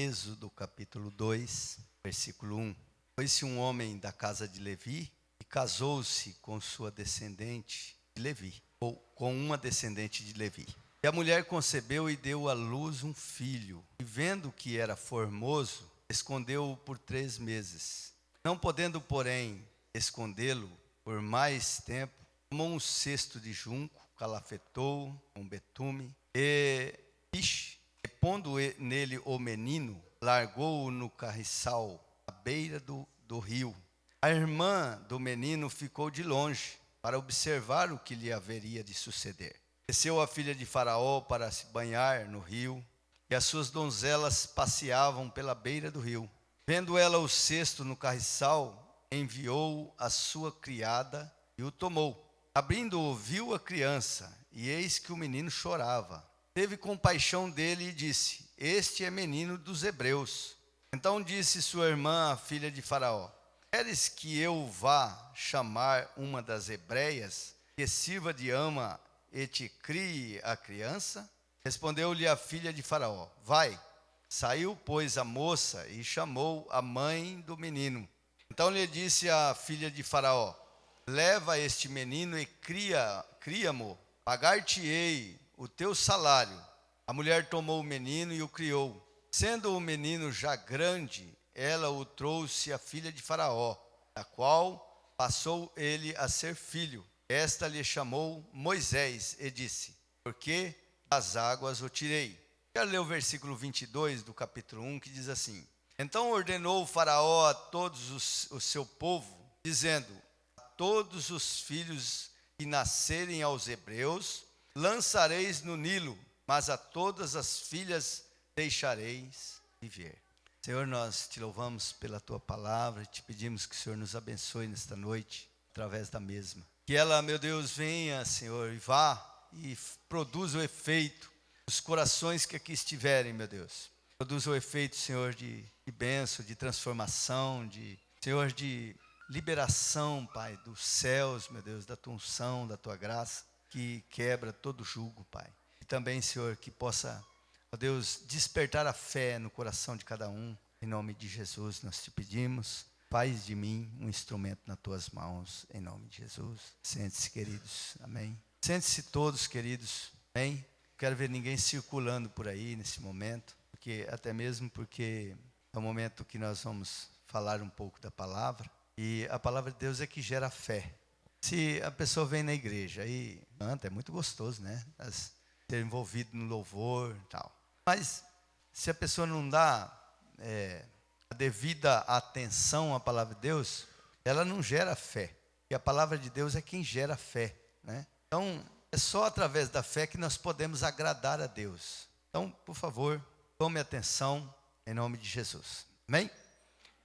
Êxodo capítulo 2, versículo 1. Foi-se um homem da casa de Levi e casou-se com sua descendente de Levi, ou com uma descendente de Levi. E a mulher concebeu e deu à luz um filho, e vendo que era formoso, escondeu-o por 3 meses. Não podendo, porém, escondê-lo por mais tempo, tomou um cesto de junco, calafetou com betume, e pondo nele o menino, largou-o no carriçal, à beira do rio. A irmã do menino ficou de longe, para observar o que lhe haveria de suceder. Desceu a filha de Faraó para se banhar no rio, e as suas donzelas passeavam pela beira do rio. Vendo ela o cesto no carriçal, enviou a sua criada e o tomou. Abrindo-o, viu a criança, e eis que o menino chorava. Teve compaixão dele e disse: Este é menino dos hebreus. Então disse sua irmã, a filha de Faraó: Queres que eu vá chamar uma das hebreias, que sirva de ama e te crie a criança? Respondeu-lhe a filha de Faraó: Vai. Saiu, pois, a moça e chamou a mãe do menino. Então lhe disse a filha de Faraó: Leva este menino e cria-mo, pagar-te-ei o teu salário. A mulher tomou o menino e o criou. Sendo o menino já grande, ela o trouxe à filha de Faraó, da qual passou ele a ser filho. Esta lhe chamou Moisés e disse: Porque das águas o tirei. Quero ler o versículo 22 do capítulo 1, que diz assim: Então ordenou o Faraó a todos o seu povo, dizendo: A todos os filhos que nascerem aos hebreus lançareis no Nilo, mas a todas as filhas deixareis viver. Senhor, nós te louvamos pela tua palavra e te pedimos que o Senhor nos abençoe nesta noite, através da mesma. Que ela, meu Deus, venha, Senhor, e vá e produza o efeito nos corações que aqui estiverem, meu Deus. Produza o efeito, Senhor, de bênção, de transformação, Senhor, de liberação, Pai, dos céus, meu Deus, da tua unção, da tua graça, que quebra todo jugo, Pai. E também, Senhor, que possa, ó Deus, despertar a fé no coração de cada um. Em nome de Jesus, nós te pedimos. Faz de mim um instrumento nas tuas mãos, em nome de Jesus. Sente-se, queridos. Amém. Sente-se todos, queridos. Amém. Quero ver ninguém circulando por aí nesse momento, até mesmo porque é o momento que nós vamos falar um pouco da palavra. E a palavra de Deus é que gera fé. Se a pessoa vem na igreja e canta, é muito gostoso, né? Ser envolvido no louvor e tal. Mas se a pessoa não dá a devida atenção à palavra de Deus, ela não gera fé. E a palavra de Deus é quem gera fé, né? Então, é só através da fé que nós podemos agradar a Deus. Então, por favor, tome atenção em nome de Jesus. Amém?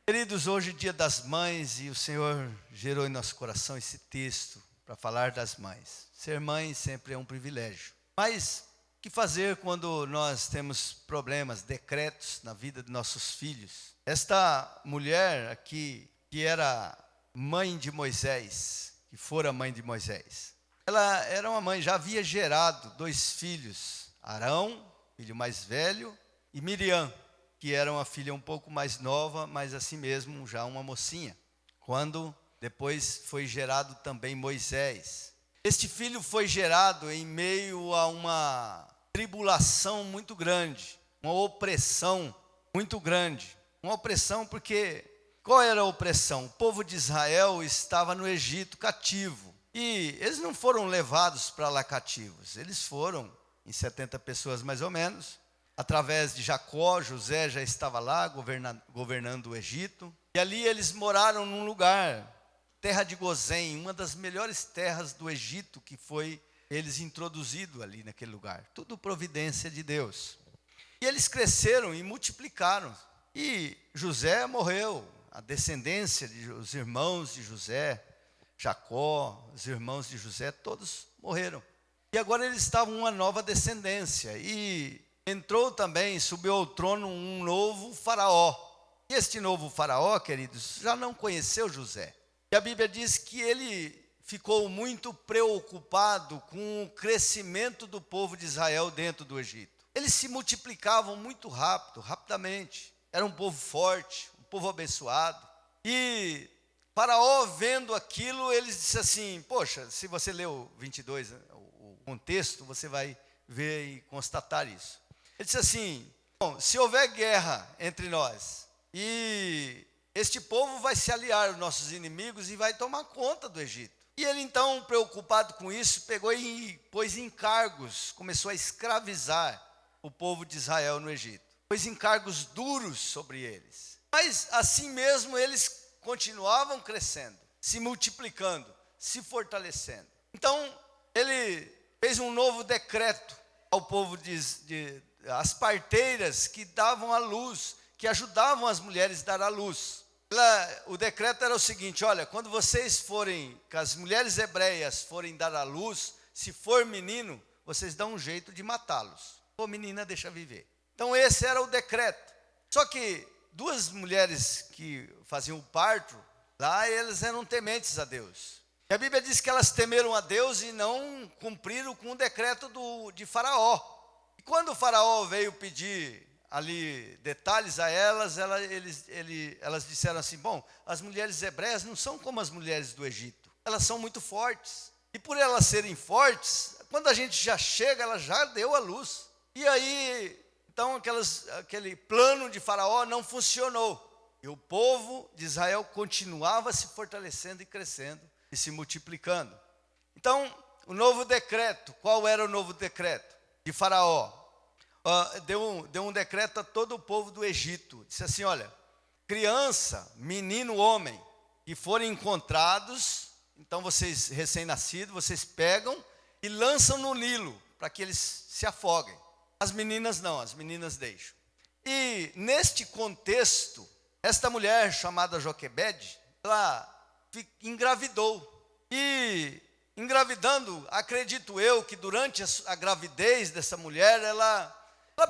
Queridos, hoje é dia das mães e o Senhor gerou em nosso coração esse texto para falar das mães. Ser mãe sempre é um privilégio. Mas, o que fazer quando nós temos problemas, decretos na vida de nossos filhos? Esta mulher aqui, que era mãe de Moisés, que fora mãe de Moisés, ela era uma mãe, já havia gerado 2 filhos, Arão, filho mais velho, e Miriam, que era uma filha um pouco mais nova, mas assim mesmo já uma mocinha. Quando depois foi gerado também Moisés. Este filho foi gerado em meio a uma tribulação muito grande, uma opressão muito grande. Uma opressão porque, qual era a opressão? O povo de Israel estava no Egito cativo. E eles não foram levados para lá cativos, eles foram em 70 pessoas mais ou menos, através de Jacó. José já estava lá governando o Egito, e ali eles moraram num lugar, terra de Gozém, uma das melhores terras do Egito, que foi eles introduzidos ali naquele lugar, tudo providência de Deus. E eles cresceram e multiplicaram, e José morreu, a descendência dos irmãos de José, Jacó, os irmãos de José, todos morreram. E agora eles estavam uma nova descendência. E entrou também, subiu ao trono um novo faraó. E este novo faraó, queridos, já não conheceu José. E a Bíblia diz que ele ficou muito preocupado com o crescimento do povo de Israel dentro do Egito. eles se multiplicavam muito rapidamente. Era um povo forte, um povo abençoado. E Faraó, vendo aquilo, eles disse assim, poxa, se você ler o 22, o contexto, você vai ver e constatar isso. Ele disse assim, bom, se houver guerra entre nós, e este povo vai se aliar aos nossos inimigos e vai tomar conta do Egito. E ele então, preocupado com isso, pegou e pôs encargos, começou a escravizar o povo de Israel no Egito. Pôs encargos duros sobre eles. Mas assim mesmo eles continuavam crescendo, se multiplicando, se fortalecendo. Então, ele fez um novo decreto ao povo as parteiras que davam à luz, que ajudavam as mulheres a dar à luz. O decreto era o seguinte, olha, quando vocês forem, que as mulheres hebreias forem dar à luz, se for menino, vocês dão um jeito de matá-los. Se for menina, deixa viver. Então esse era o decreto. Só que duas mulheres que faziam o parto, lá elas eram tementes a Deus. E a Bíblia diz que elas temeram a Deus e não cumpriram com o decreto de Faraó. E quando o Faraó veio pedir ali detalhes a elas, elas disseram assim, bom, as mulheres hebreias não são como as mulheres do Egito, elas são muito fortes. E por elas serem fortes, quando a gente já chega, ela já deu a luz. E aí, então aquele plano de Faraó não funcionou. E o povo de Israel continuava se fortalecendo e crescendo e se multiplicando. Então, o novo decreto, qual era o novo decreto de Faraó? Deu um decreto a todo o povo do Egito. Disse assim, olha, criança, menino, homem, que forem encontrados, então vocês recém-nascidos, vocês pegam e lançam no Nilo, para que eles se afoguem. As meninas não, as meninas deixam. E neste contexto, esta mulher chamada Joquebede, ela engravidou. E engravidando, acredito eu que durante a gravidez dessa mulher, ela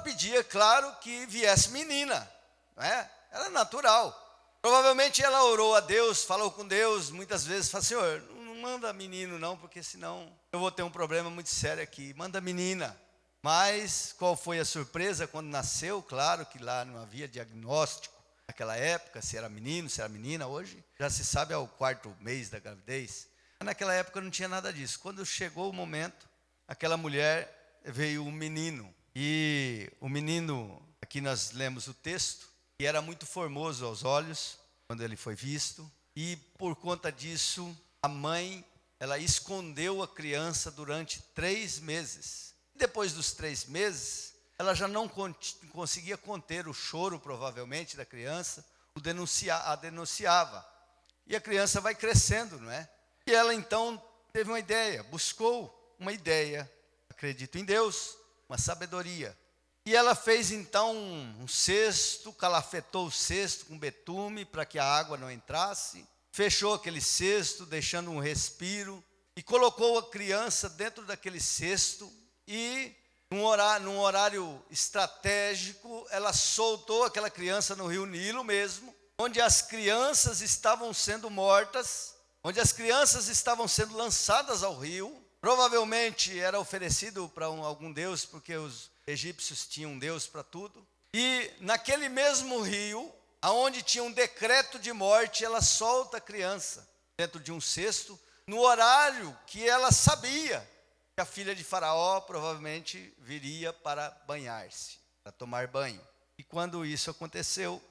pedia, claro, que viesse menina, não é? Era natural. Provavelmente ela orou a Deus, falou com Deus, muitas vezes, falou, Senhor, não manda menino não, porque senão eu vou ter um problema muito sério aqui, manda menina. Mas qual foi a surpresa quando nasceu? Claro que lá não havia diagnóstico naquela época, se era menino, se era menina. Hoje já se sabe ao 4º mês da gravidez. Naquela época não tinha nada disso. Quando chegou o momento, aquela mulher veio um menino. E o menino, aqui nós lemos o texto, que era muito formoso aos olhos, quando ele foi visto. E por conta disso, a mãe, ela escondeu a criança durante 3 meses. Depois dos 3 meses, ela já não conseguia conter o choro, provavelmente, da criança, a denunciava. E a criança vai crescendo, não é? E ela então teve uma ideia, buscou uma ideia, acredito em Deus, uma sabedoria. E ela fez então um cesto, calafetou o cesto com betume para que a água não entrasse, fechou aquele cesto, deixando um respiro, e colocou a criança dentro daquele cesto, e num horário estratégico, ela soltou aquela criança no rio Nilo mesmo, onde as crianças estavam sendo mortas, onde as crianças estavam sendo lançadas ao rio. Provavelmente era oferecido para algum deus, porque os egípcios tinham um deus para tudo. E naquele mesmo rio, aonde tinha um decreto de morte, ela solta a criança dentro de um cesto, no horário que ela sabia que a filha de Faraó provavelmente viria para banhar-se, para tomar banho. E quando isso aconteceu,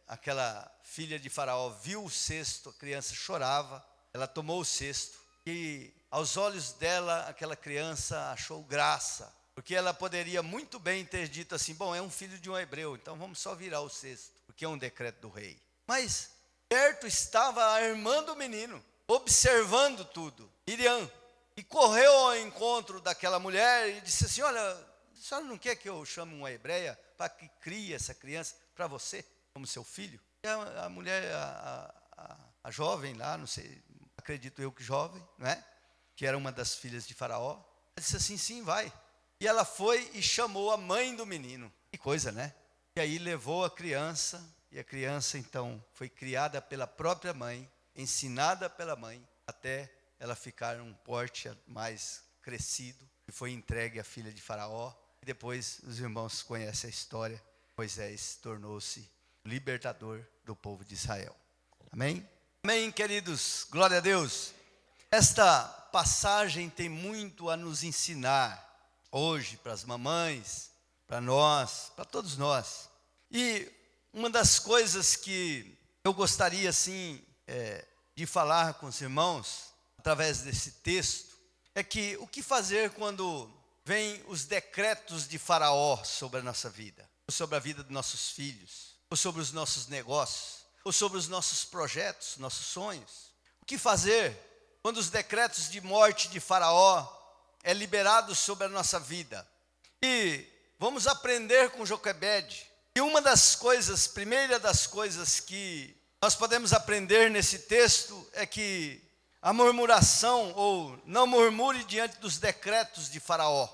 aquela filha de Faraó viu o cesto, a criança chorava, ela tomou o cesto e aos olhos dela aquela criança achou graça, porque ela poderia muito bem ter dito assim, bom, é um filho de um hebreu, então vamos só virar o cesto, porque é um decreto do rei. Mas perto estava a irmã do menino, observando tudo, Miriam, e correu ao encontro daquela mulher e disse assim, olha, a senhora não quer que eu chame uma hebreia para que crie essa criança para você, como seu filho? E a mulher, a jovem lá, não sei, acredito eu que jovem, não é? Que era uma das filhas de Faraó, ela disse assim, sim, vai. E ela foi e chamou a mãe do menino. Que coisa, né? E aí levou a criança, e a criança então foi criada pela própria mãe, ensinada pela mãe, até ela ficar um porte mais crescido, e foi entregue à filha de Faraó. Depois os irmãos conhecem a história. Moisés tornou-se libertador do povo de Israel. Amém? Amém, queridos. Glória a Deus. Esta passagem tem muito a nos ensinar hoje para as mamães, para nós, para todos nós. E uma das coisas que eu gostaria assim de falar com os irmãos através desse texto é que o que fazer quando vêm os decretos de Faraó sobre a nossa vida, ou sobre a vida dos nossos filhos, ou sobre os nossos negócios, ou sobre os nossos projetos, nossos sonhos. O que fazer quando os decretos de morte de Faraó é liberado sobre a nossa vida? E vamos aprender com Joquebede. E uma das coisas, primeira das coisas que nós podemos aprender nesse texto é que a murmuração, ou não murmure diante dos decretos de Faraó.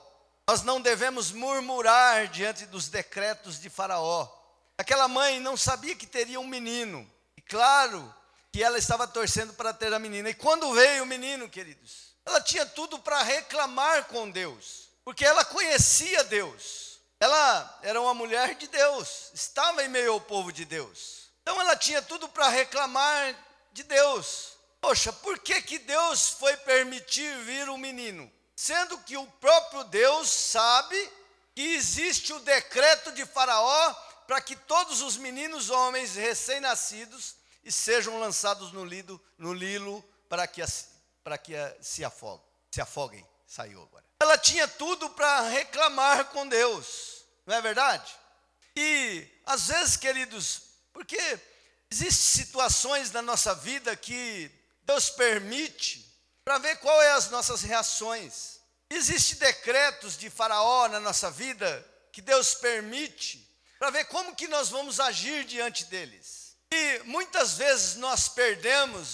Nós não devemos murmurar diante dos decretos de Faraó. Aquela mãe não sabia que teria um menino. E claro que ela estava torcendo para ter a menina. E quando veio o menino, queridos, ela tinha tudo para reclamar com Deus, porque ela conhecia Deus. Ela era uma mulher de Deus, estava em meio ao povo de Deus. Então ela tinha tudo para reclamar de Deus. Poxa, por que Deus foi permitir vir um menino? Sendo que o próprio Deus sabe que existe o decreto de Faraó para que todos os meninos homens recém-nascidos sejam lançados no Nilo para que se afoguem. Saiu agora. Ela tinha tudo para reclamar com Deus, não é verdade? E às vezes, queridos, porque existem situações na nossa vida que Deus permite para ver qual é as nossas reações. Existem decretos de Faraó na nossa vida que Deus permite para ver como que nós vamos agir diante deles. E muitas vezes nós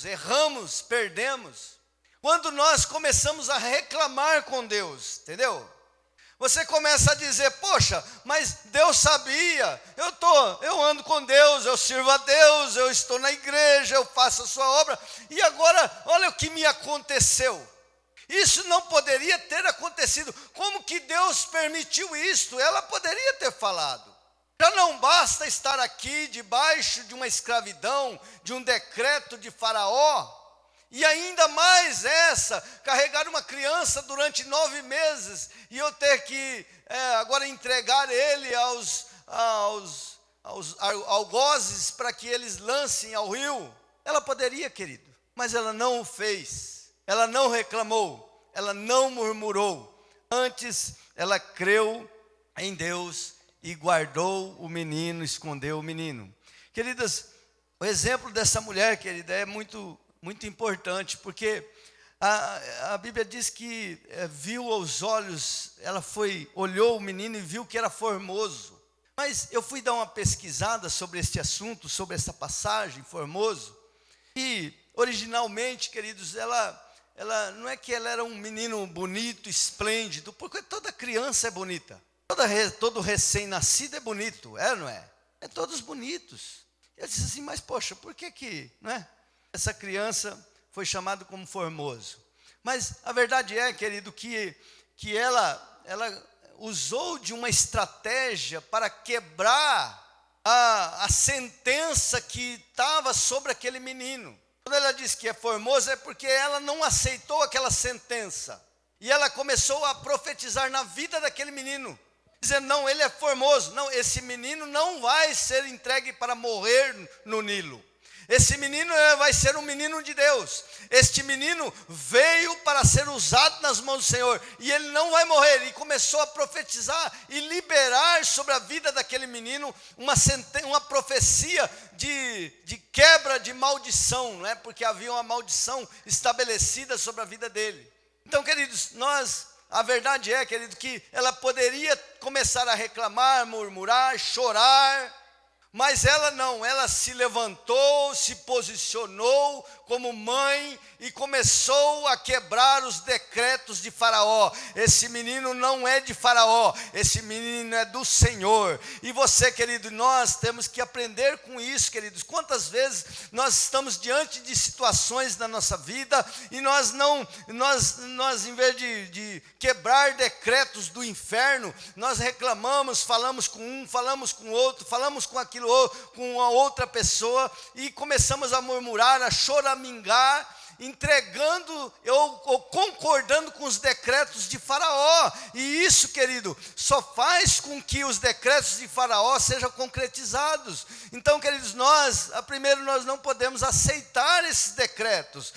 erramos, perdemos, quando nós começamos a reclamar com Deus, entendeu? Você começa a dizer, poxa, mas Deus sabia, eu ando com Deus, eu sirvo a Deus, eu estou na igreja, eu faço a sua obra, e agora, olha o que me aconteceu. Isso não poderia ter acontecido. Como que Deus permitiu isto? Ela poderia ter falado. Já não basta estar aqui debaixo de uma escravidão, de um decreto de Faraó, e ainda mais carregar uma criança durante 9 meses, e eu ter que agora entregar ele aos algozes para que eles lancem ao rio. Ela poderia, querido, mas ela não o fez, ela não reclamou, ela não murmurou, antes ela creu em Deus e guardou o menino, escondeu o menino. Queridas, o exemplo dessa mulher, querida, é muito importante, porque a Bíblia diz que viu aos olhos, olhou o menino e viu que era formoso. Mas eu fui dar uma pesquisada sobre este assunto, sobre essa passagem, formoso, e originalmente, queridos, ela não é que ela era um menino bonito, esplêndido, porque toda criança é bonita, todo recém-nascido é bonito, não é? É todos bonitos. Eu disse assim, mas poxa, por que não é? Essa criança foi chamada como formoso? Mas a verdade é, querido, que ela usou de uma estratégia para quebrar a sentença que estava sobre aquele menino. Quando ela diz que é formoso, é porque ela não aceitou aquela sentença. E ela começou a profetizar na vida daquele menino, dizendo, não, ele é formoso. Não, esse menino não vai ser entregue para morrer no Nilo. Esse menino vai ser um menino de Deus. Este menino veio para ser usado nas mãos do Senhor, e ele não vai morrer. E começou a profetizar e liberar sobre a vida daquele menino uma profecia de quebra de maldição, não é? Porque havia uma maldição estabelecida sobre a vida dele. Então, queridos, a verdade é, querido, que ela poderia começar a reclamar, murmurar, chorar, Mas ela não, ela se levantou, se posicionou como mãe e começou a quebrar os decretos de Faraó. Esse menino não é de Faraó, esse menino é do Senhor. E você, querido, nós temos que aprender com isso, queridos. Quantas vezes nós estamos diante de situações na nossa vida e nós em vez de quebrar decretos do inferno, nós reclamamos, falamos com um, falamos com outro, falamos com aquilo, com uma outra pessoa e começamos a murmurar, a choramingar, entregando ou concordando com os decretos de Faraó. E isso, querido, só faz com que os decretos de Faraó sejam concretizados. Então, queridos, primeiro nós não podemos aceitar esses decretos,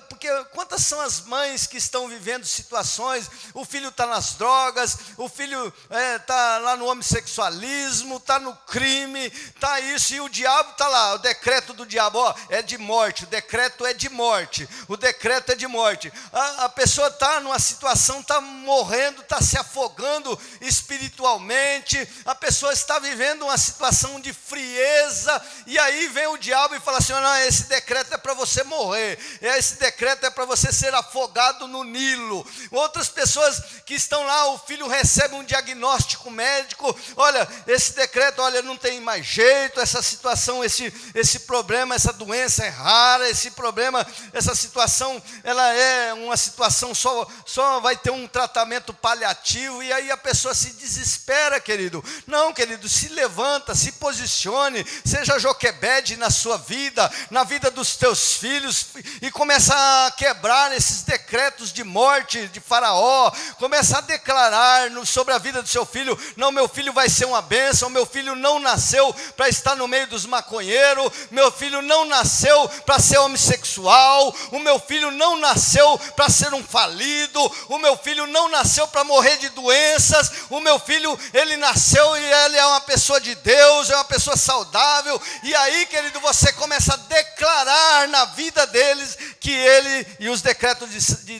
porque quantas são as mães que estão vivendo situações, o filho está nas drogas, o filho está lá no homossexualismo, está no crime, está isso, e o diabo está lá, o decreto do diabo, é de morte, o decreto é de morte. O decreto é de morte. A pessoa está numa situação, está morrendo, está se afogando espiritualmente, a pessoa está vivendo uma situação de frieza, e aí vem o diabo e fala assim: não, esse decreto é para você morrer, esse decreto é para você ser afogado no Nilo. Outras pessoas que estão lá, o filho recebe um diagnóstico médico: olha, esse decreto, olha, não tem mais jeito, essa situação, esse problema, essa doença é rara, esse problema, essa situação, ela é uma situação, só vai ter um tratamento paliativo, e aí a pessoa se desespera, querido. Não, querido, se levanta, se posicione, seja Joquebede na sua vida, na vida dos teus filhos, e começa a quebrar esses decretos de morte de Faraó, começa a declarar sobre a vida do seu filho: não, meu filho vai ser uma bênção, meu filho não nasceu para estar no meio dos maconheiros, meu filho não nasceu para ser homossexual, o meu filho não nasceu para ser um falido, o meu filho não nasceu para morrer de doenças, o meu filho, ele nasceu e ele é uma pessoa de Deus, é uma pessoa saudável. E aí, querido, você começa a declarar na vida deles que ele e os decretos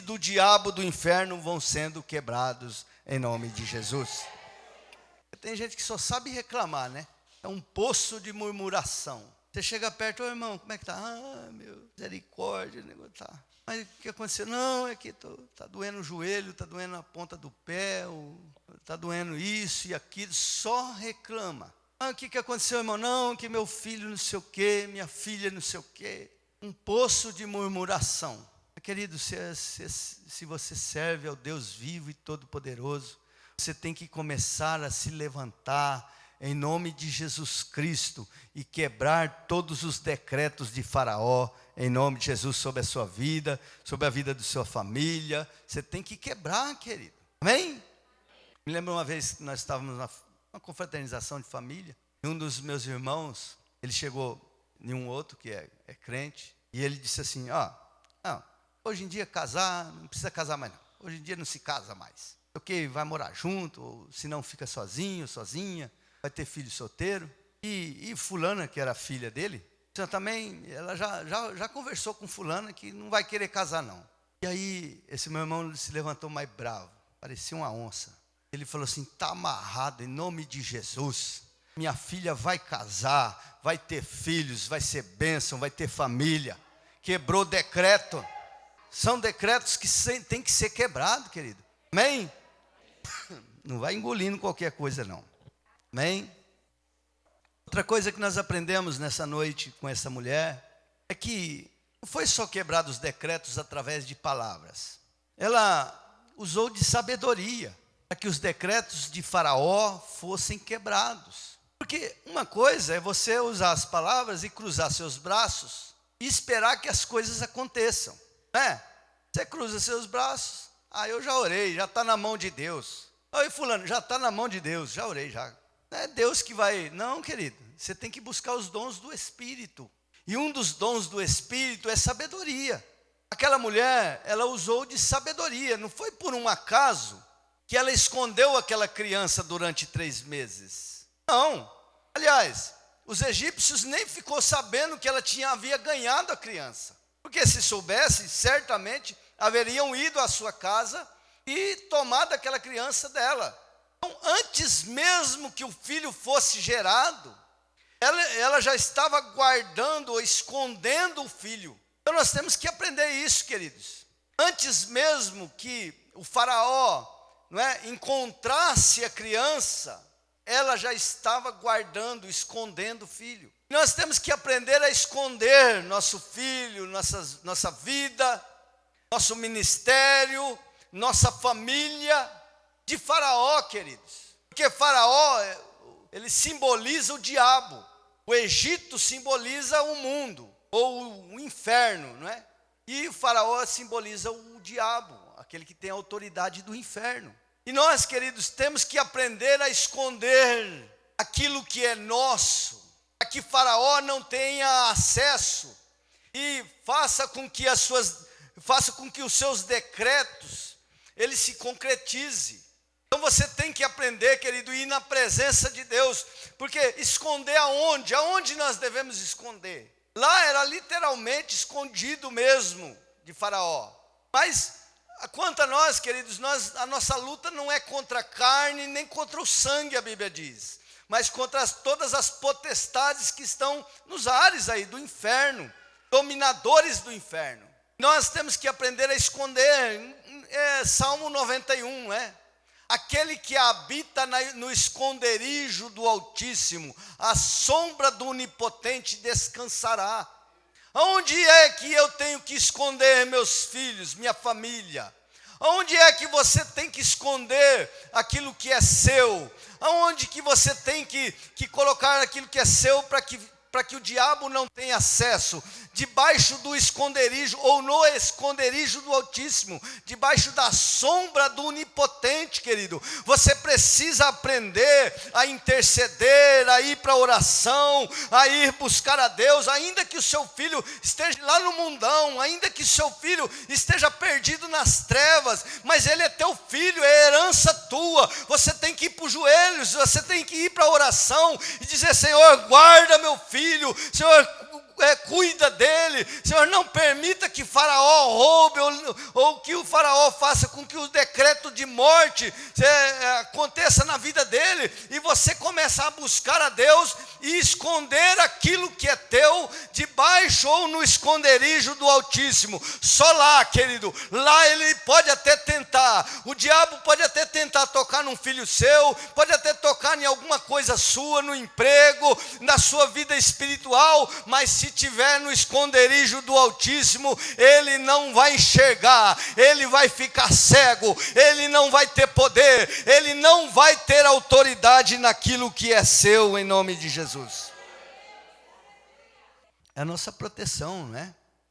do diabo, do inferno, vão sendo quebrados em nome de Jesus. Tem gente que só sabe reclamar, né? É um poço de murmuração. Você chega perto: ô irmão, como é que tá? Meu, misericórdia, o negócio tá. Mas o que aconteceu? Não, é que tá doendo o joelho, tá doendo a ponta do pé, tá doendo isso e aquilo, só reclama. O que aconteceu, irmão? Não, que meu filho não sei o quê, minha filha não sei o quê. Um poço de murmuração. Querido, se você serve ao Deus vivo e todo-poderoso, você tem que começar a se levantar em nome de Jesus Cristo e quebrar todos os decretos de Faraó, em nome de Jesus, sobre a sua vida, sobre a vida da sua família. Você tem que quebrar, querido. Amém? Me lembro uma vez que nós estávamos numa confraternização de família, e um dos meus irmãos, ele chegou em um outro que é crente, e ele disse assim: hoje em dia casar, não precisa casar mais não. Hoje em dia não se casa mais. Porque vai morar junto, ou se não fica sozinho, sozinha, vai ter filho solteiro. E fulana, que era a filha dele, também, ela já conversou com fulana que não vai querer casar não. E aí, esse meu irmão se levantou mais bravo, parecia uma onça. Ele falou assim: está amarrado em nome de Jesus. Minha filha vai casar, vai ter filhos, vai ser bênção, vai ter família. Quebrou decreto. São decretos que tem que ser quebrados, querido. Amém? Não vai engolindo qualquer coisa não. Amém? Outra coisa que nós aprendemos nessa noite com essa mulher é que não foi só quebrar os decretos através de palavras. Ela usou de sabedoria para que os decretos de Faraó fossem quebrados. Porque uma coisa é você usar as palavras e cruzar seus braços e esperar que as coisas aconteçam, né? Você cruza seus braços: eu já orei, já está na mão de Deus. Oi, fulano, já está na mão de Deus, já orei, já. Não é Deus que vai... Não, querido, você tem que buscar os dons do Espírito. E um dos dons do Espírito é sabedoria. Aquela mulher, ela usou de sabedoria. Não foi por um acaso que ela escondeu aquela criança durante 3 meses. Não. Aliás, os egípcios nem ficou sabendo que ela havia ganhado a criança. Porque se soubesse, certamente haveriam ido à sua casa e tomado aquela criança dela. Então, antes mesmo que o filho fosse gerado, ela já estava guardando ou escondendo o filho. Então nós temos que aprender isso, queridos. Antes mesmo que o faraó, não é, encontrasse a criança, ela já estava guardando, escondendo o filho. Nós temos que aprender a esconder nosso filho, nossa vida, nosso ministério, nossa família de faraó, queridos. Porque faraó, ele simboliza o diabo. O Egito simboliza o mundo, ou o inferno, não é? E o faraó simboliza o diabo, aquele que tem a autoridade do inferno. E nós, queridos, temos que aprender a esconder aquilo que é nosso, para que faraó não tenha acesso e faça com que os seus decretos ele se concretize. Então você tem que aprender, querido, ir na presença de Deus, porque esconder aonde? Aonde nós devemos esconder? Lá era literalmente escondido mesmo de faraó. Mas quanto a nós, queridos, a nossa luta não é contra a carne, nem contra o sangue, a Bíblia diz, mas contra todas as potestades que estão nos ares aí do inferno, dominadores do inferno. Nós temos que aprender a esconder. Salmo 91, aquele que habita no esconderijo do Altíssimo, a sombra do Onipotente descansará. Aonde é que eu tenho que esconder meus filhos, minha família? Aonde é que você tem que esconder aquilo que é seu? Aonde que você tem que colocar aquilo que é seu para que o diabo não tenha acesso? Debaixo do esconderijo, ou no esconderijo do Altíssimo, debaixo da sombra do Onipotente, querido. Você precisa aprender a interceder, a ir para a oração, a ir buscar a Deus, ainda que o seu filho esteja lá no mundão, ainda que o seu filho esteja perdido nas trevas, mas ele é teu filho, é herança tua. Você tem que ir para os joelhos, você tem que ir para a oração e dizer: Senhor, guarda meu filho, Senhor, cuida dele, Senhor, não permita que faraó roube, ou que o faraó faça com que o decreto de morte aconteça na vida dele, e você começa a buscar a Deus e esconder aquilo que é teu, debaixo ou no esconderijo do Altíssimo. Só lá, querido, lá ele pode até tentar, o diabo pode até tentar tocar num filho seu, pode até tocar em alguma coisa sua, no emprego, na sua vida espiritual, mas se estiver no esconderijo do Altíssimo, ele não vai enxergar, ele vai ficar cego, ele não vai ter poder, ele não vai ter autoridade naquilo que é seu, em nome de Jesus. É a nossa proteção,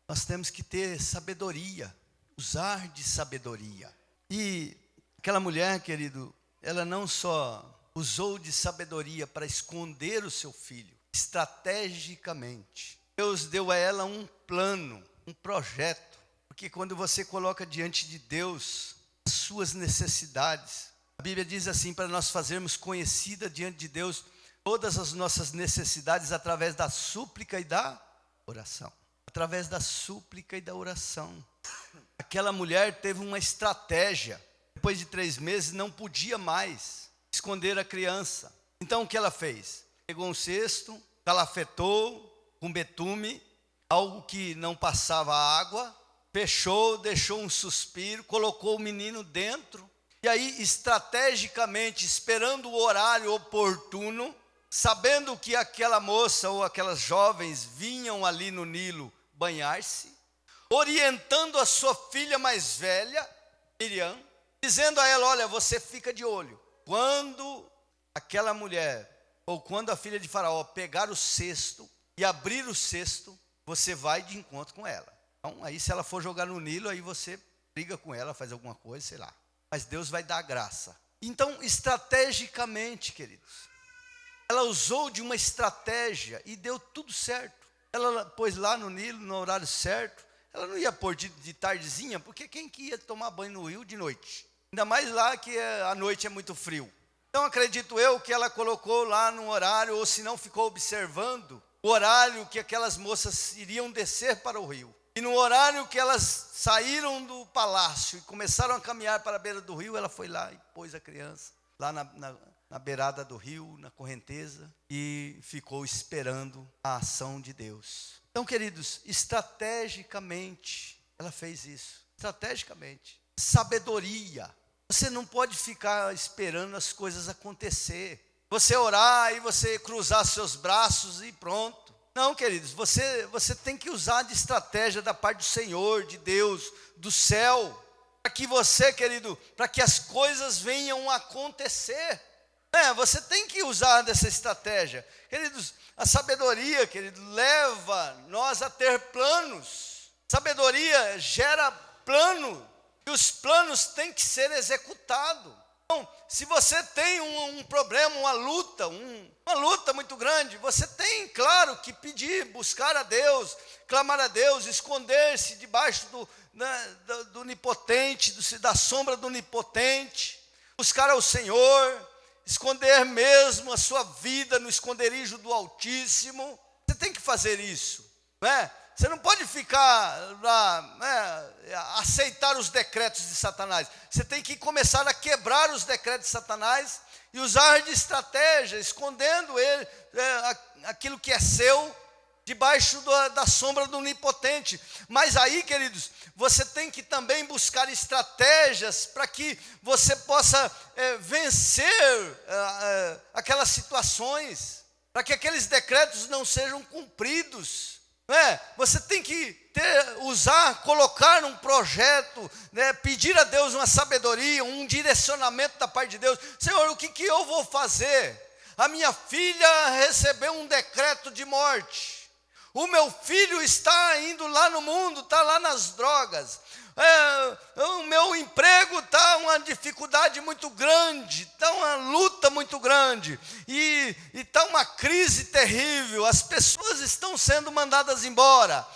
Nós temos que ter sabedoria, usar de sabedoria. E aquela mulher, querido, ela não só usou de sabedoria para esconder o seu filho, estrategicamente. Deus deu a ela um plano, um projeto, porque quando você coloca diante de Deus as suas necessidades, a Bíblia diz assim, para nós fazermos conhecida diante de Deus todas as nossas necessidades através da súplica e da oração. Através da súplica e da oração. Aquela mulher teve uma estratégia. Depois de 3 meses não podia mais esconder a criança. Então o que ela fez? Pegou um cesto, calafetou com betume, algo que não passava água, fechou, deixou um suspiro, colocou o menino dentro, e aí estrategicamente, esperando o horário oportuno, sabendo que aquela moça ou aquelas jovens vinham ali no Nilo banhar-se, orientando a sua filha mais velha, Miriam, dizendo a ela: olha, você fica de olho, quando aquela mulher, ou quando a filha de Faraó pegar o cesto e abrir o cesto, você vai de encontro com ela. Então, aí se ela for jogar no Nilo, aí você briga com ela, faz alguma coisa, sei lá. Mas Deus vai dar a graça. Então, estrategicamente, queridos, ela usou de uma estratégia e deu tudo certo. Ela pôs lá no Nilo, no horário certo. Ela não ia pôr de tardezinha, porque quem que ia tomar banho no rio de noite? Ainda mais lá que a noite é muito frio. Então, acredito eu que ela colocou lá no horário, ou se não ficou observando o horário que aquelas moças iriam descer para o rio. E no horário que elas saíram do palácio e começaram a caminhar para a beira do rio, ela foi lá e pôs a criança lá na beirada do rio, na correnteza, e ficou esperando a ação de Deus. Então, queridos, estrategicamente, ela fez isso. Estrategicamente. Sabedoria. Você não pode ficar esperando as coisas acontecer. Você orar e você cruzar seus braços e pronto. Não, queridos, você tem que usar de estratégia da parte do Senhor, de Deus, do céu, para que você, querido, para que as coisas venham a acontecer. Você tem que usar dessa estratégia. Queridos, a sabedoria, querido, leva nós a ter planos. Sabedoria gera plano, e os planos têm que ser executados. Então, se você tem um problema, uma luta muito grande, você tem, claro, que pedir, buscar a Deus, clamar a Deus, esconder-se debaixo do onipotente, da sombra do onipotente, buscar ao Senhor, esconder mesmo a sua vida no esconderijo do Altíssimo. Você tem que fazer isso, não é? Você não pode ficar lá, aceitar os decretos de Satanás. Você tem que começar a quebrar os decretos de Satanás e usar de estratégia, escondendo ele, aquilo que é seu, debaixo da sombra do onipotente. Mas aí, queridos, você tem que também buscar estratégias para que você possa vencer aquelas situações, para que aqueles decretos não sejam cumpridos. Você tem que colocar um projeto, pedir a Deus uma sabedoria, um direcionamento da parte de Deus. Senhor, o que eu vou fazer? A minha filha recebeu um decreto de morte. O meu filho está indo lá no mundo, está lá nas drogas. O meu emprego está uma dificuldade muito grande, está uma luta muito grande, e está uma crise terrível, as pessoas estão sendo mandadas embora.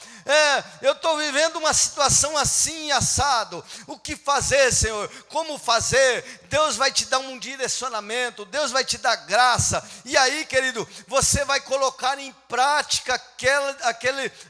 Eu estou vivendo uma situação assim, assado. O que fazer, Senhor? Como fazer? Deus vai te dar um direcionamento, Deus vai te dar graça, e aí, querido, você vai colocar em prática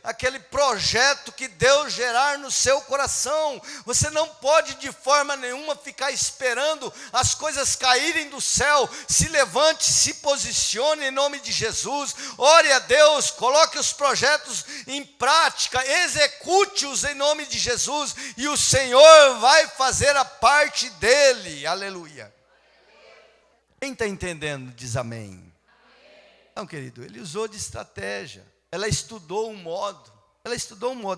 aquele projeto que Deus gerar no seu coração. Você não pode de forma nenhuma ficar esperando as coisas caírem do céu. Se levante, se posicione em nome de Jesus, ore a Deus, coloque os projetos em prática, execute-os em nome de Jesus, e o Senhor vai fazer a parte dele. Aleluia. Quem está entendendo diz amém. Então, querido, ele usou de estratégia. Ela estudou um modo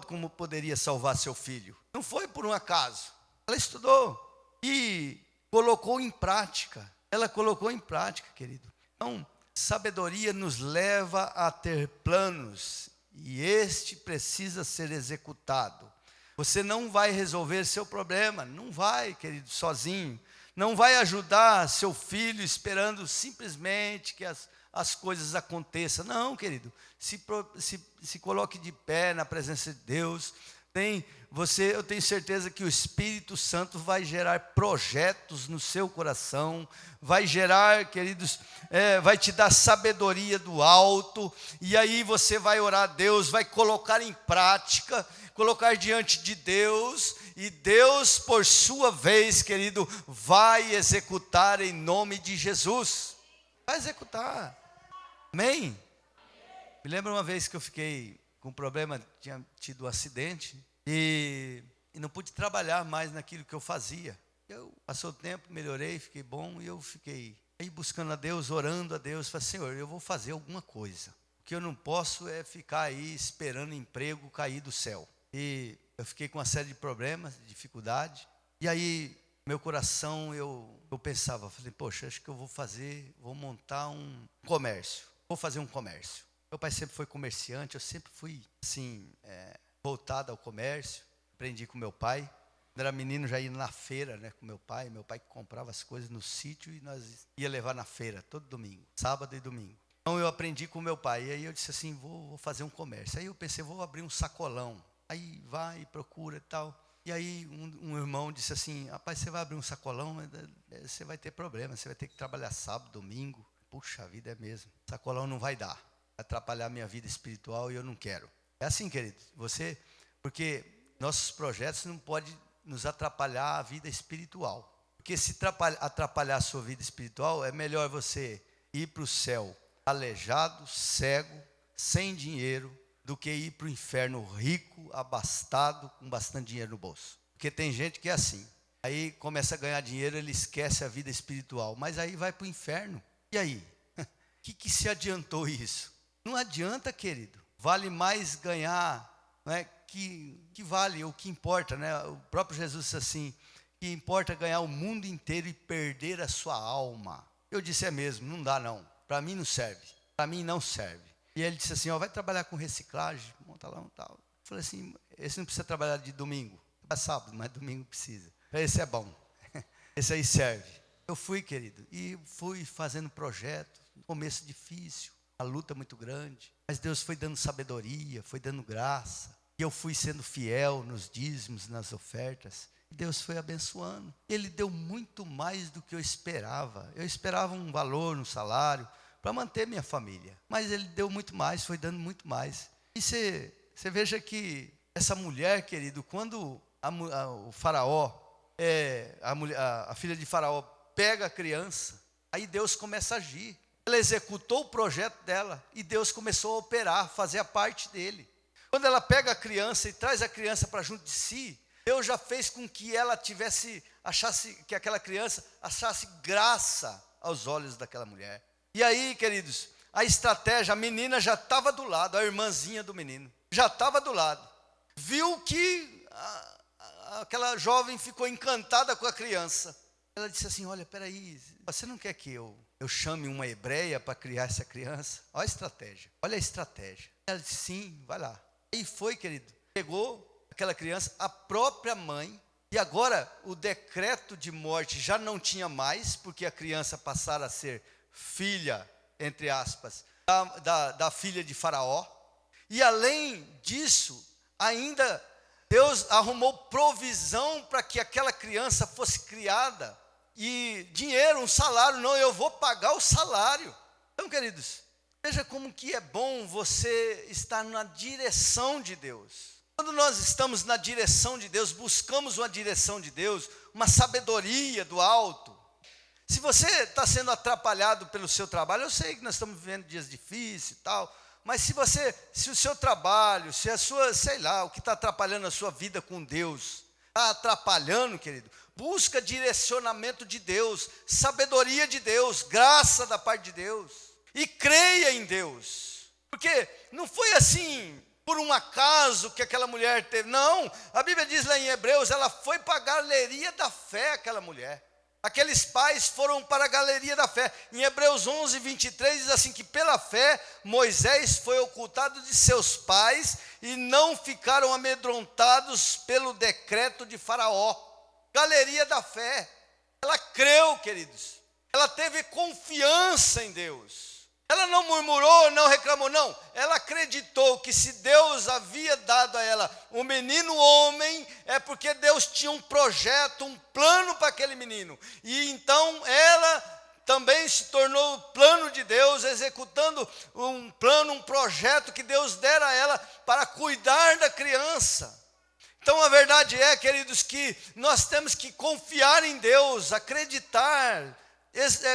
como poderia salvar seu filho. Não foi por um acaso. Ela estudou e colocou em prática. Ela colocou em prática, querido. Então, sabedoria nos leva a ter planos, e este precisa ser executado. Você não vai resolver seu problema, não vai, querido, sozinho. Não vai ajudar seu filho esperando simplesmente que as coisas aconteçam. Não, querido, se coloque de pé na presença de Deus. Eu tenho certeza que o Espírito Santo vai gerar projetos no seu coração, vai gerar, queridos, vai te dar sabedoria do alto, e aí você vai orar a Deus, vai colocar em prática, colocar diante de Deus, e Deus, por sua vez, querido, vai executar em nome de Jesus. Vai executar. Amém? Me lembro uma vez que eu fiquei com um problema, tinha tido um acidente, e não pude trabalhar mais naquilo que eu fazia. Passou o tempo, melhorei, fiquei bom, e eu fiquei aí buscando a Deus, orando a Deus. Falei, Senhor, eu vou fazer alguma coisa. O que eu não posso é ficar aí esperando emprego cair do céu. E eu fiquei com uma série de problemas, de dificuldade. E aí, meu coração, eu pensava, falei, poxa, acho que eu vou montar um comércio. Vou fazer um comércio. Meu pai sempre foi comerciante, eu sempre fui, assim, voltado ao comércio. Aprendi com meu pai. Quando era menino, já ia na feira, né, com meu pai que comprava as coisas no sítio, e nós ia levar na feira todo domingo, sábado e domingo. Então eu aprendi com meu pai, e aí eu disse assim, vou fazer um comércio. Aí eu pensei, vou abrir um sacolão. Aí vai, procura e tal. E aí um irmão disse assim, rapaz, você vai abrir um sacolão, você vai ter problema, você vai ter que trabalhar sábado, domingo. Puxa vida, é mesmo. Sacolão não vai dar, vai atrapalhar a minha vida espiritual, e eu não quero. É assim, querido, porque nossos projetos não podem nos atrapalhar a vida espiritual. Porque se atrapalhar a sua vida espiritual, é melhor você ir para o céu aleijado, cego, sem dinheiro, do que ir para o inferno rico, abastado, com bastante dinheiro no bolso. Porque tem gente que é assim. Aí começa a ganhar dinheiro, ele esquece a vida espiritual. Mas aí vai para o inferno. E aí? O que se adiantou isso? Não adianta, querido. Vale mais ganhar, não é? Que vale, o que importa, né? O próprio Jesus disse assim, que importa ganhar o mundo inteiro e perder a sua alma. Eu disse, é mesmo, não dá não. Para mim não serve. Para mim não serve. E ele disse assim, vai trabalhar com reciclagem, monta lá um tal. Eu falei assim, esse não precisa trabalhar de domingo. É sábado, mas domingo precisa. Esse é bom. Esse aí serve. Eu fui, querido, e fui fazendo projeto. Começo difícil, a luta muito grande. Mas Deus foi dando sabedoria, foi dando graça. E eu fui sendo fiel nos dízimos, nas ofertas. E Deus foi abençoando. Ele deu muito mais do que eu esperava. Eu esperava um valor, um salário, para manter minha família. Mas Ele deu muito mais, foi dando muito mais. E você veja que essa mulher, querido, quando o faraó, a filha de faraó pega a criança, aí Deus começa a agir. Ela executou o projeto dela e Deus começou a operar, fazer a parte dele. Quando ela pega a criança e traz a criança para junto de si, Deus já fez com que ela achasse que aquela criança achasse graça aos olhos daquela mulher. E aí, queridos, a estratégia, a menina já estava do lado, a irmãzinha do menino, já estava do lado. Viu que aquela jovem ficou encantada com a criança. Ela disse assim, olha, peraí, você não quer que eu chame uma hebreia para criar essa criança? Olha a estratégia, olha a estratégia. Ela disse, sim, vai lá. Aí foi, querido, pegou aquela criança, a própria mãe, e agora o decreto de morte já não tinha mais, porque a criança passara a ser filha, entre aspas, da filha de Faraó. E além disso, ainda Deus arrumou provisão para que aquela criança fosse criada. E dinheiro, um salário, não, eu vou pagar o salário. Então, queridos, veja como que é bom você estar na direção de Deus. Quando nós estamos na direção de Deus, buscamos uma direção de Deus, uma sabedoria do alto. Se você está sendo atrapalhado pelo seu trabalho, eu sei que nós estamos vivendo dias difíceis e tal, mas se o seu trabalho, se a sua, sei lá, o que está atrapalhando a sua vida com Deus, está atrapalhando, querido, busca direcionamento de Deus, sabedoria de Deus, graça da parte de Deus, e creia em Deus, porque não foi assim por um acaso que aquela mulher teve, não, a Bíblia diz lá em Hebreus, ela foi para a galeria da fé, aquela mulher. Aqueles pais foram para a galeria da fé. Em Hebreus 11, 23, diz assim, que pela fé, Moisés foi ocultado de seus pais e não ficaram amedrontados pelo decreto de Faraó. Galeria da fé. Ela creu, queridos. Ela teve confiança em Deus. Ela não murmurou, não reclamou, não. Ela acreditou que se Deus havia dado a ela um menino homem, é porque Deus tinha um projeto, um plano para aquele menino. E então ela também se tornou o plano de Deus, executando um plano, um projeto que Deus dera a ela para cuidar da criança. Então a verdade é, queridos, que nós temos que confiar em Deus, acreditar,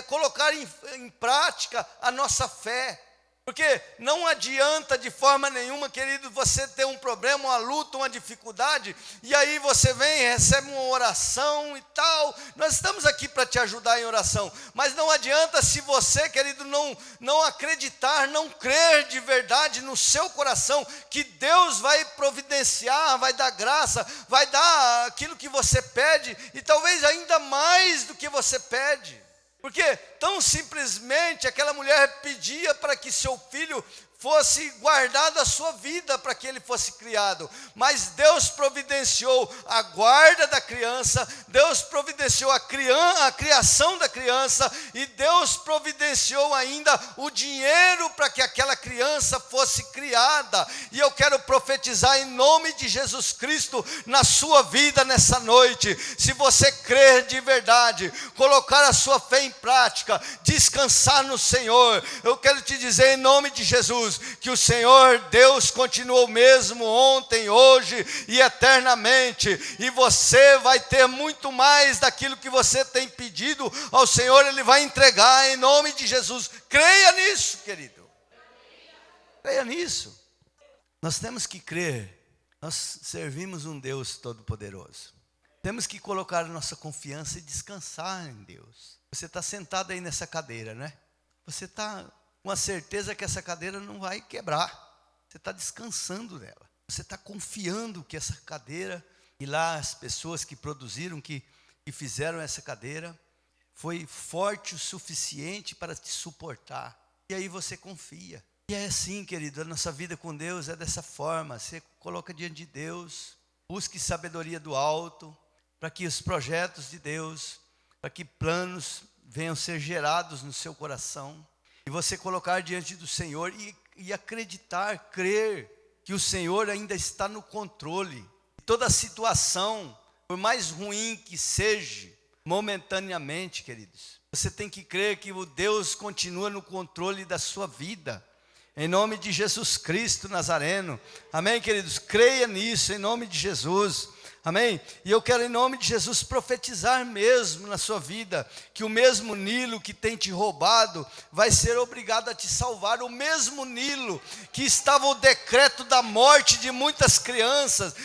colocar em prática a nossa fé, porque não adianta de forma nenhuma, querido, você ter um problema, uma luta, uma dificuldade, e aí você vem e recebe uma oração e tal. Nós estamos aqui para te ajudar em oração, mas não adianta se você, querido, não acreditar, não crer de verdade no seu coração que Deus vai providenciar, vai dar graça, vai dar aquilo que você pede, e talvez ainda mais do que você pede. Porque tão simplesmente aquela mulher pedia para que seu filho fosse guardado a sua vida, para que ele fosse criado. Mas Deus providenciou a guarda da criança, Deus providenciou a criação da criança, e Deus providenciou ainda o dinheiro para que aquela criança fosse criada. E eu quero profetizar em nome de Jesus Cristo na sua vida nessa noite. Se você crer de verdade, colocar a sua fé em prática, descansar no Senhor, eu quero te dizer em nome de Jesus, Deus, que o Senhor Deus continua o mesmo ontem, hoje e eternamente, e você vai ter muito mais daquilo que você tem pedido ao Senhor, Ele vai entregar em nome de Jesus. Creia nisso, querido. Creia nisso. Nós temos que crer. Nós servimos um Deus todo-poderoso. Temos que colocar nossa confiança e descansar em Deus. Você está sentado aí nessa cadeira, né? Você está com a certeza que essa cadeira não vai quebrar. Você está descansando nela. Você está confiando que essa cadeira, e lá as pessoas que produziram, que fizeram essa cadeira, foi forte o suficiente para te suportar. E aí você confia. E é assim, querido, a nossa vida com Deus é dessa forma. Você coloca diante de Deus, busque sabedoria do alto, para que os projetos de Deus, para que planos venham ser gerados no seu coração. E você colocar diante do Senhor e acreditar, crer que o Senhor ainda está no controle. Toda situação, por mais ruim que seja, momentaneamente, queridos, você tem que crer que o Deus continua no controle da sua vida. Em nome de Jesus Cristo Nazareno. Amém, queridos? Creia nisso, em nome de Jesus. Amém? E eu quero, em nome de Jesus, profetizar mesmo na sua vida, que o mesmo Nilo que tem te roubado, vai ser obrigado a te salvar. O mesmo Nilo que estava o decreto da morte de muitas crianças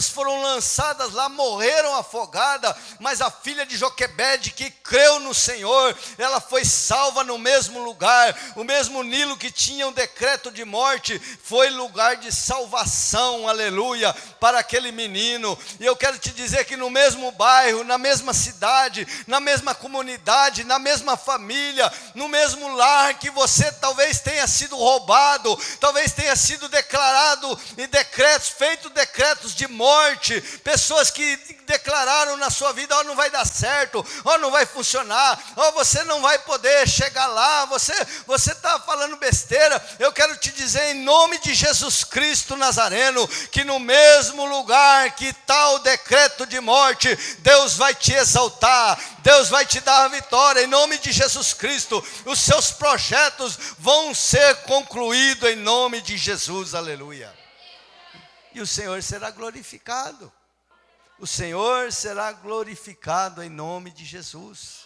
foram lançadas lá, morreram afogadas, mas a filha de Joquebede, que creu no Senhor, ela foi salva no mesmo lugar. O mesmo Nilo que tinha um decreto de morte, foi lugar de salvação, aleluia, para aquele menino. E eu quero te dizer que no mesmo bairro, na mesma cidade, na mesma comunidade, na mesma família, no mesmo lar que você talvez tenha sido roubado, talvez tenha sido declarado em decretos, feito decretos de morte, pessoas que declararam na sua vida: ó, não vai dar certo, ó, não vai funcionar, ó, você não vai poder chegar lá, você está falando besteira. Eu quero te dizer, em nome de Jesus Cristo Nazareno, que no mesmo lugar que está o decreto de morte, Deus vai te exaltar, Deus vai te dar a vitória, em nome de Jesus Cristo. Os seus projetos vão ser concluídos em nome de Jesus, aleluia. E o Senhor será glorificado. O Senhor será glorificado em nome de Jesus.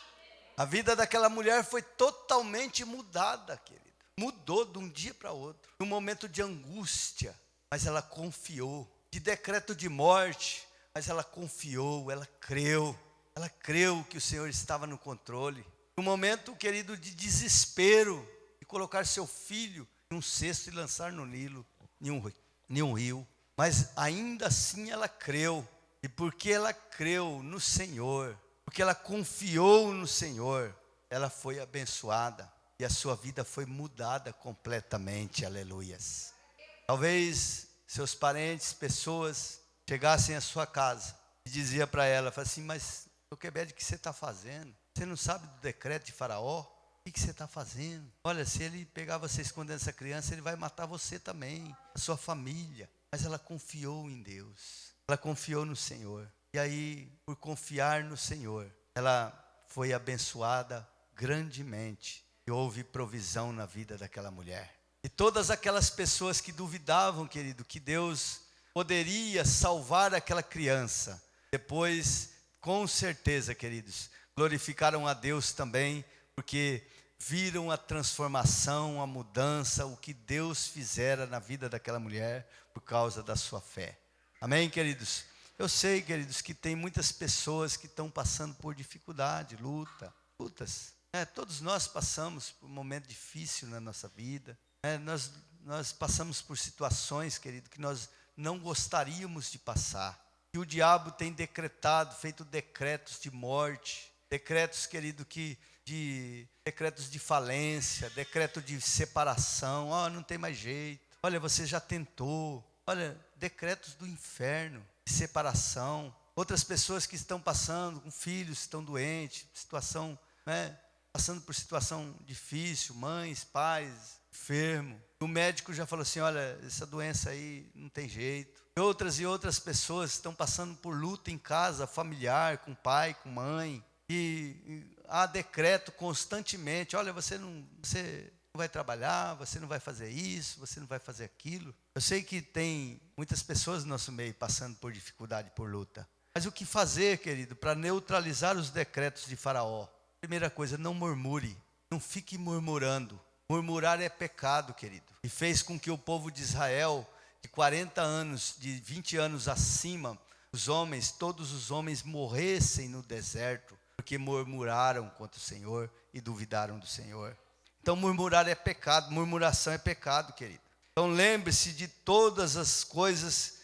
A vida daquela mulher foi totalmente mudada, querido. Mudou de um dia para outro. Num momento de angústia, mas ela confiou. De decreto de morte, mas ela confiou, ela creu. Ela creu que o Senhor estava no controle. No momento, querido, de desespero, de colocar seu filho em um cesto e lançar no Nilo, em um rio. Mas ainda assim ela creu. E porque ela creu no Senhor, porque ela confiou no Senhor, ela foi abençoada. E a sua vida foi mudada completamente, aleluias. Talvez seus parentes, pessoas, chegassem à sua casa e dizia para ela, fala assim: mas Joquebede, o que você está fazendo? Você não sabe do decreto de Faraó? O que você está fazendo? Olha, se ele pegar você escondendo essa criança, ele vai matar você também, a sua família. Mas ela confiou em Deus, ela confiou no Senhor. E aí, por confiar no Senhor, ela foi abençoada grandemente. E houve provisão na vida daquela mulher. E todas aquelas pessoas que duvidavam, querido, que Deus poderia salvar aquela criança, depois, com certeza, queridos, glorificaram a Deus também, porque viram a transformação, a mudança, o que Deus fizera na vida daquela mulher por causa da sua fé. Amém, queridos? Eu sei, queridos, que tem muitas pessoas que estão passando por dificuldade, lutas. Todos nós passamos por um momento difícil na nossa vida. Nós passamos por situações, querido, que nós não gostaríamos de passar. E o diabo tem decretado, feito decretos de morte, decretos, querido, decretos de falência, decreto de separação. Não tem mais jeito. Olha, você já tentou. Olha, decretos do inferno, de separação. Outras pessoas que estão passando com filhos, estão doentes, passando por situação difícil, mães, pais, enfermo. O médico já falou assim: olha, essa doença aí não tem jeito. E outras pessoas estão passando por luta em casa, familiar, com pai, com mãe. E há decreto constantemente: olha, você vai trabalhar, você não vai fazer isso, você não vai fazer aquilo. Eu sei que tem muitas pessoas no nosso meio passando por dificuldade, por luta. Mas o que fazer, querido, para neutralizar os decretos de Faraó? Primeira coisa, não murmure, não fique murmurando. Murmurar é pecado, querido. E fez com que o povo de Israel, de 40 anos, de 20 anos acima, todos os homens morressem no deserto, porque murmuraram contra o Senhor e duvidaram do Senhor. Então murmurar é pecado, murmuração é pecado, querido. Então lembre-se de todas as coisas,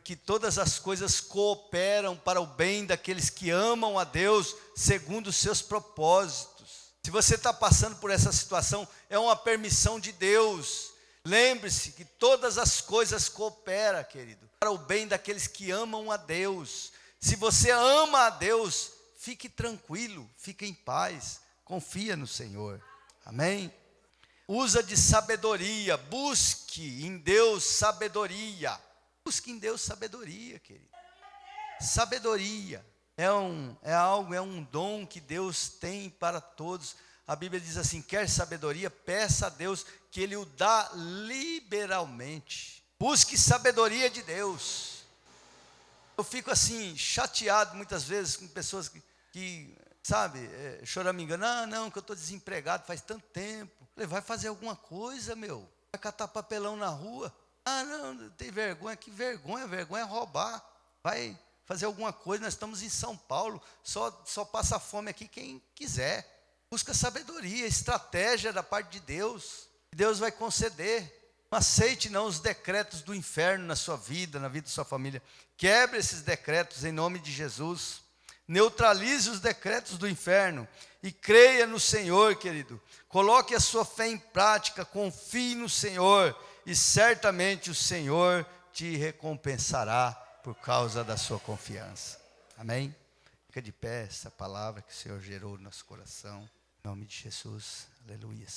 que todas as coisas cooperam para o bem daqueles que amam a Deus segundo os seus propósitos. Se você está passando por essa situação, é uma permissão de Deus. Lembre-se que todas as coisas cooperam, querido, para o bem daqueles que amam a Deus. Se você ama a Deus, fique tranquilo, fique em paz, confia no Senhor. Amém? Usa de sabedoria, busque em Deus sabedoria. Busque em Deus sabedoria, querido. Sabedoria é um dom que Deus tem para todos. A Bíblia diz assim: quer sabedoria, peça a Deus que Ele o dá liberalmente. Busque sabedoria de Deus. Eu fico assim, chateado muitas vezes com pessoas que choramingando. Não, que eu estou desempregado faz tanto tempo. Eu falei, vai fazer alguma coisa, meu. Vai catar papelão na rua. Não, tem vergonha. Que vergonha? Vergonha é roubar. Vai fazer alguma coisa. Nós estamos em São Paulo. Só passa fome aqui quem quiser. Busca sabedoria, estratégia da parte de Deus. Deus vai conceder. Não aceite não os decretos do inferno na sua vida, na vida da sua família. Quebre esses decretos em nome de Jesus. Neutralize os decretos do inferno e creia no Senhor, querido. Coloque a sua fé em prática, confie no Senhor e certamente o Senhor te recompensará por causa da sua confiança. Amém? Fica de pé essa palavra que o Senhor gerou no nosso coração. Em nome de Jesus. Aleluia.